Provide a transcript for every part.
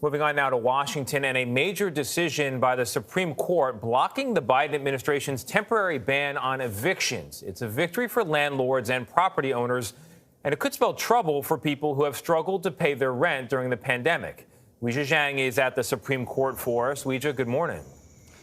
Moving on now to Washington and a major decision by the Supreme Court blocking the Biden administration's temporary ban on evictions. It's a victory for landlords and property owners, and it could spell trouble for people who have struggled to pay their rent during the pandemic. Weijia Jiang is at the Supreme Court for us. Weijia, good morning.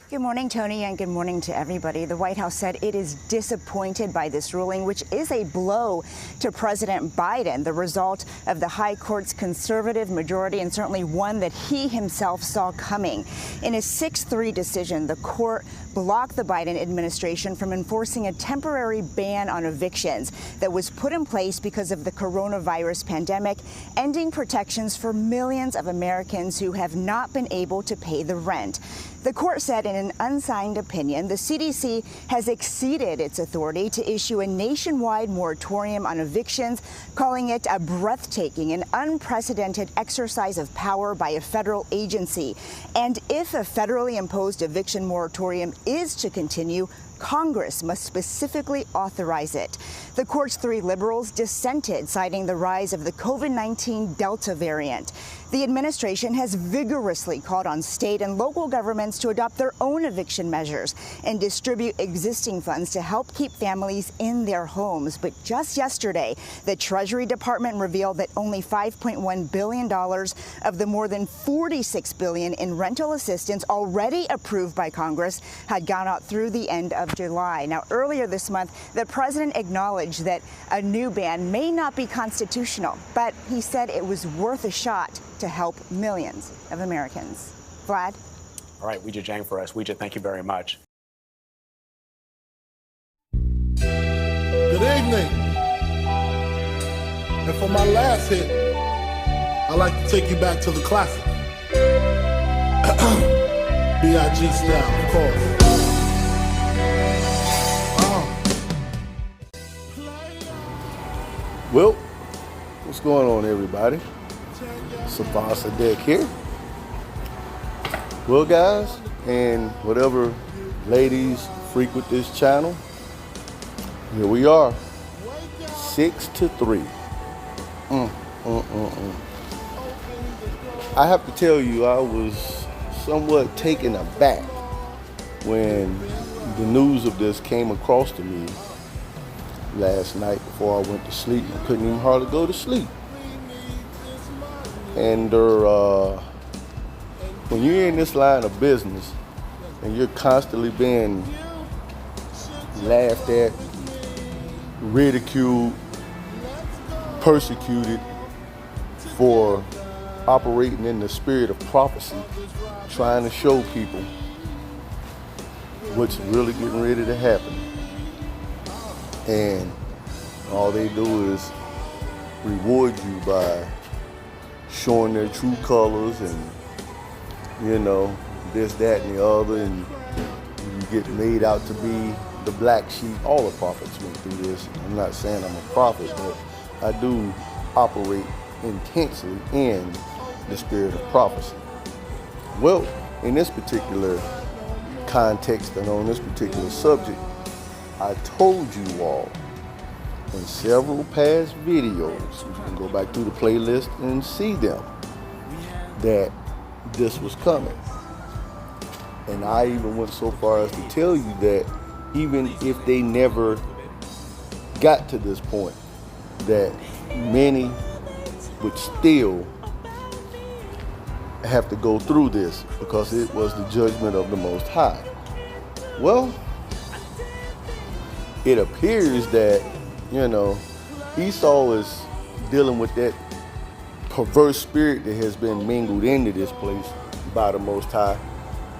Good morning, Tony, and good morning to everybody. The White House said it is disappointed by this ruling, which is a blow to President Biden, the result of the high court's conservative majority, and certainly one that he himself saw coming. In a 6-3 decision, the court blocked the Biden administration from enforcing a temporary ban on evictions that was put in place because of the coronavirus pandemic, ending protections for millions of Americans who have not been able to pay the rent. The court said in an unsigned opinion, the CDC has exceeded its authority to issue a nationwide moratorium on evictions, calling it a breathtaking and unprecedented exercise of power by a federal agency. And if a federally imposed eviction moratorium is to continue, Congress must specifically authorize it. The court's 3 liberals dissented, citing the rise of the COVID-19 Delta variant. The administration has vigorously called on state and local governments to adopt their own eviction measures and distribute existing funds to help keep families in their homes. But just yesterday, the Treasury Department revealed that only $5.1 billion of the more than $46 billion in rental assistance already approved by Congress had gone out through the end of July. Now, earlier this month, the president acknowledged that a new ban may not be constitutional, but he said it was worth a shot to help millions of Americans. Vlad? All right, Weijia Jiang for us. Weijia, thank you very much. Good evening. And for my last hit, I'd like to take you back to the classic. B.I.G. style, of course. Well, what's going on, everybody? Savar Sadek here. Well, guys, and whatever ladies frequent this channel, here we are, 6-3. I have to tell you, I was somewhat taken aback when the news of this came across to me last night before I went to sleep. I couldn't even hardly go to sleep. And when you're in this line of business and you're constantly being laughed at, ridiculed, persecuted for operating in the spirit of prophecy, trying to show people what's really getting ready to happen. And all they do is reward you by showing their true colors and, you know, this, that, and the other, and you get made out to be the black sheep. All the prophets went through this. I'm not saying I'm a prophet, but I do operate intensely in the spirit of prophecy. Well, in this particular context and on this particular subject, I told you all in several past videos, you can go back through the playlist and see them, that this was coming. And I even went so far as to tell you that even if they never got to this point, that many would still have to go through this because it was the judgment of the Most High. Well, it appears that, you know, Esau is dealing with that perverse spirit that has been mingled into this place by the Most High,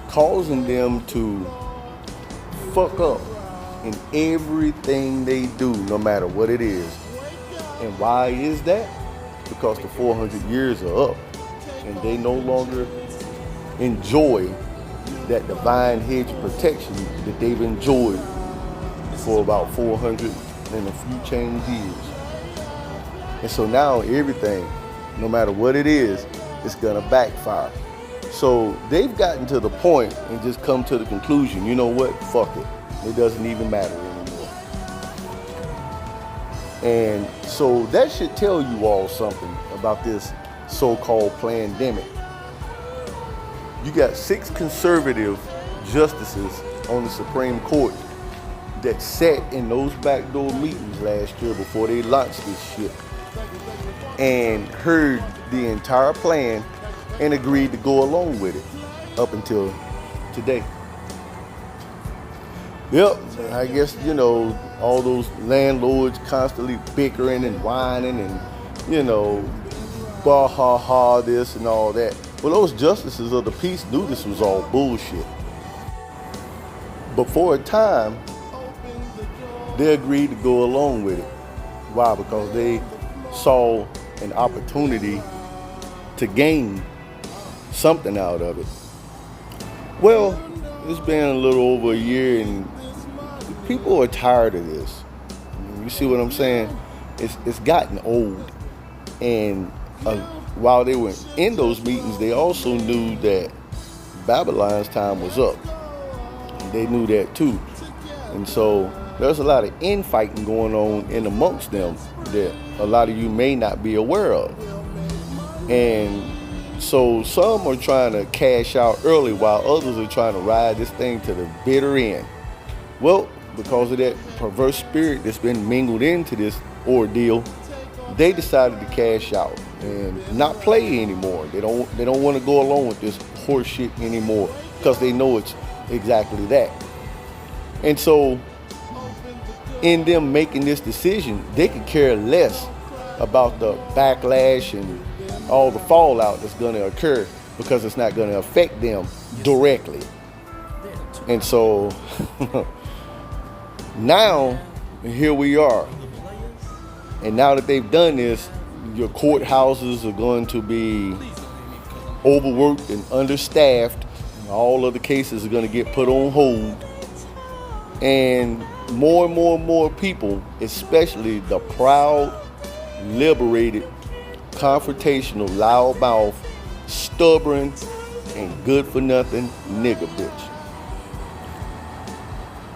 causing them to fuck up in everything they do, no matter what it is. And why is that? Because the 400 years are up and they no longer enjoy that divine hedge of protection that they've enjoyed for about 400 and a few change years. And so now everything, no matter what it is gonna backfire. So they've gotten to the point and just come to the conclusion, you know what, fuck it. It doesn't even matter anymore. And so that should tell you all something about this so-called pandemic. you got 6 conservative justices on the Supreme Court that sat in those backdoor meetings last year before they launched this shit and heard the entire plan and agreed to go along with it up until today. Yep, I guess, you know, all those landlords constantly bickering and whining and, you know, bah ha ha this and all that. Well, those justices of the peace knew this was all bullshit. But for a time, they agreed to go along with it. Why? Because they saw an opportunity to gain something out of it. Well, it's been a little over a year and people are tired of this. You see what I'm saying? It's gotten old. And while they were in those meetings, they also knew that Babylon's time was up. They knew that too. And so there's a lot of infighting going on in amongst them that a lot of you may not be aware of. And so some are trying to cash out early while others are trying to ride this thing to the bitter end. Well, because of that perverse spirit that's been mingled into this ordeal, they decided to cash out and not play anymore. They don't want to go along with this horse shit anymore because they know it's exactly that. And so in them making this decision, they could care less about the backlash and all the fallout that's going to occur because it's not going to affect them directly. And so now here we are. And now that they've done this, your courthouses are going to be overworked and understaffed. All of the cases are going to get put on hold. And more people, especially the proud, liberated, confrontational, loudmouth, stubborn, and good-for-nothing nigga bitch.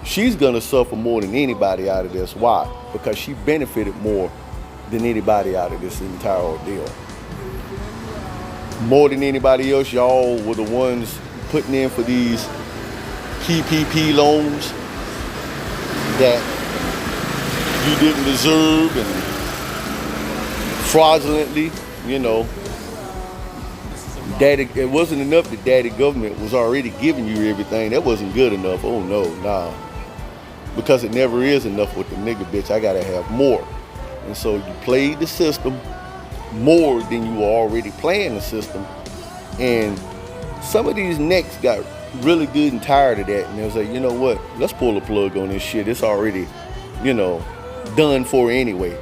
She's gonna suffer more than anybody out of this. Why? Because she benefited more than anybody out of this entire ordeal. More than anybody else, y'all were the ones putting in for these PPP loans that you didn't deserve and fraudulently, you know. Daddy, it wasn't enough that daddy government was already giving you everything. That wasn't good enough. Oh no, nah. Because it never is enough with the nigga bitch. I gotta have more. And so you played the system more than you were already playing the system. And some of these necks got really good and tired of that. And they was like, you know what? Let's pull the plug on this shit. It's already, you know, done for anyway.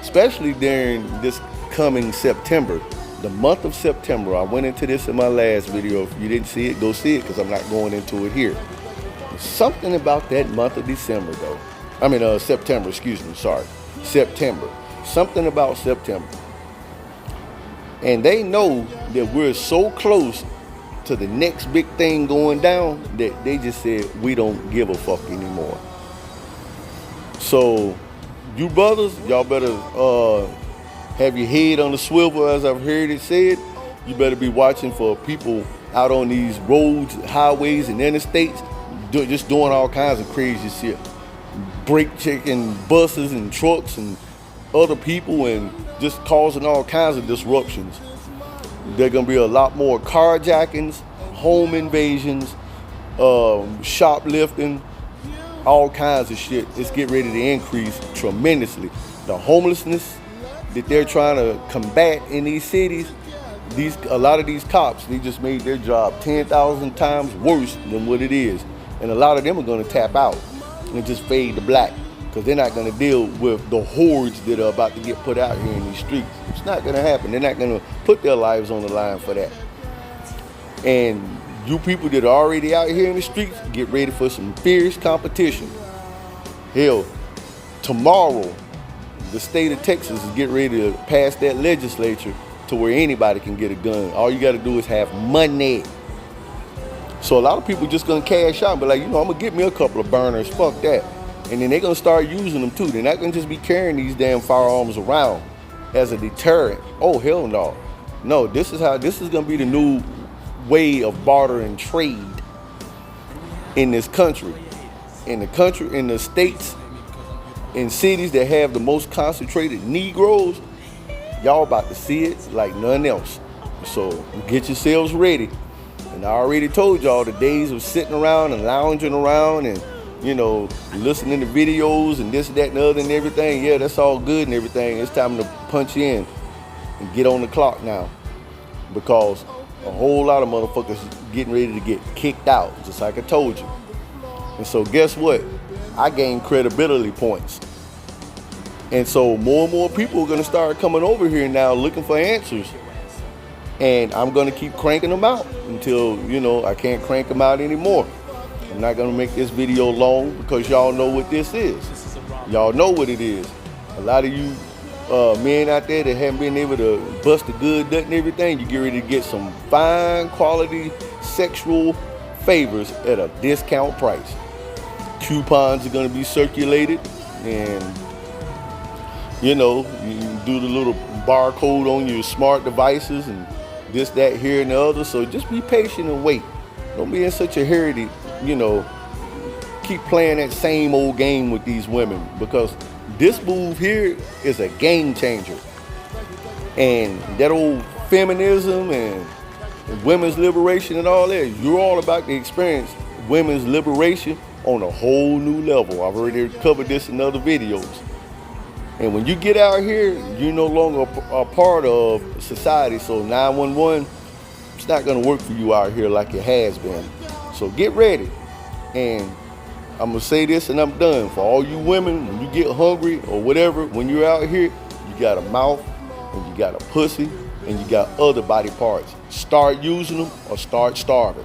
Especially during this coming September. The month of September. I went into this in my last video. If you didn't see it, go see it because I'm not going into it here. Something about that month of December though. September, September. Something about September. And they know that we're so close to the next big thing going down that they just said, we don't give a fuck anymore. So you brothers, y'all better have your head on the swivel, as I've heard it said. You better be watching for people out on these roads, highways, and interstates, just doing all kinds of crazy shit. Brake checking buses and trucks and other people and just causing all kinds of disruptions. There are gonna be a lot more carjackings, home invasions, shoplifting, all kinds of shit. It's getting ready to increase tremendously. The homelessness that they're trying to combat in these cities, a lot of these cops, they just made their job 10,000 times worse than what it is. And a lot of them are gonna tap out and just fade to black because they're not gonna deal with the hordes that are about to get put out here in these streets. It's not gonna happen. They're not gonna put their lives on the line for that. And you people that are already out here in the streets, get ready for some fierce competition. Hell, tomorrow, the state of Texas is getting ready to pass that legislature to where anybody can get a gun. All you gotta do is have money. So a lot of people just gonna cash out and be like, I'm gonna get me a couple of burners, fuck that. And then they're gonna start using them too. They're not gonna just be carrying these damn firearms around as a deterrent. Oh, hell no. No, this is gonna be the new way of barter and trade in this country. In the states, in cities that have the most concentrated Negroes, y'all about to see it like nothing else. So get yourselves ready. And I already told y'all the days of sitting around and lounging around and, you know, listening to videos and this, that, and the other and everything. Yeah, that's all good and everything. It's time to punch in and get on the clock now, because a whole lot of motherfuckers getting ready to get kicked out, just like I told you. And so guess what? I gained credibility points. And so more and more people are gonna start coming over here now looking for answers. And I'm gonna keep cranking them out until, you know, I can't crank them out anymore. I'm not gonna make this video long because y'all know what this is. Y'all know what it is. A lot of you men out there that haven't been able to bust a good nut and everything, you get ready to get some fine quality sexual favors at a discount price. Coupons are gonna be circulated, and you know, you can do the little barcode on your smart devices and this, that, here, and the other. So just be patient and wait. Don't be in such a hurry to, you know, keep playing that same old game with these women, because this move here is a game changer. And that old feminism and women's liberation and all that, you're all about to experience women's liberation on a whole new level. I've already covered this in other videos. And when you get out here, you're no longer a part of society. So 911, it's not gonna work for you out here like it has been. So get ready. And I'm gonna say this and I'm done. For all you women, when you get hungry or whatever, when you're out here, you got a mouth and you got a pussy and you got other body parts. Start using them or start starving.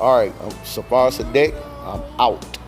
All right, I'm Safar Sadek, I'm out.